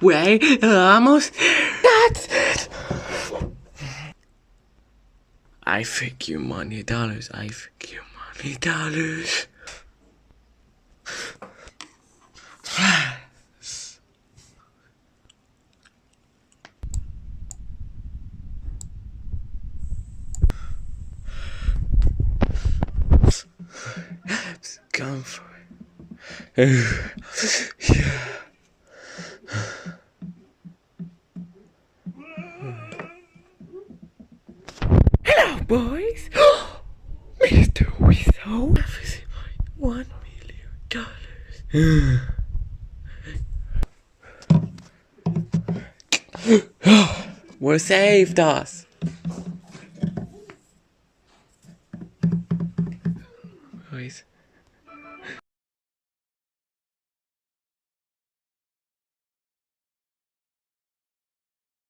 We're almost. That's it. I think you $money. I think you $money. Come for it. Yeah. Hello, boys. Mr. Weasel. $1 million. We're saved us. Boys.